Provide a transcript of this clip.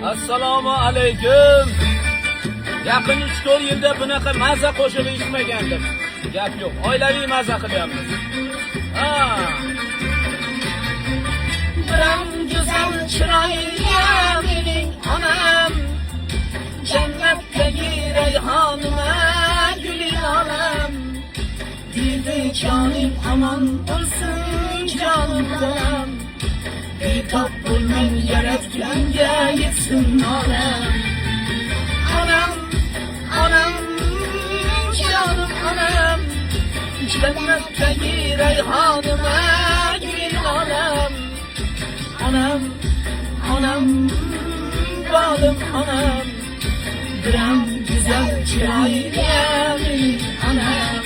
Assalomu alaykum. Yaqin 3-4 yilda bunaqa maza qo'shig'i eshitmagandim. Gap yo'q. Oilaviy maza qilyapmiz. Ha. Biram güzel chiroyli mening onam, jannatdagi rayhonima guli olam. Dedi jonim aman bo'lsin jonim, betob bo'lmang yaratganga yetsin olam. Onam, onam, jonim onam, jannatdagi rayhonima guli olam. Onam, onam, bolam onam, biram güzel chiroyli mening onam.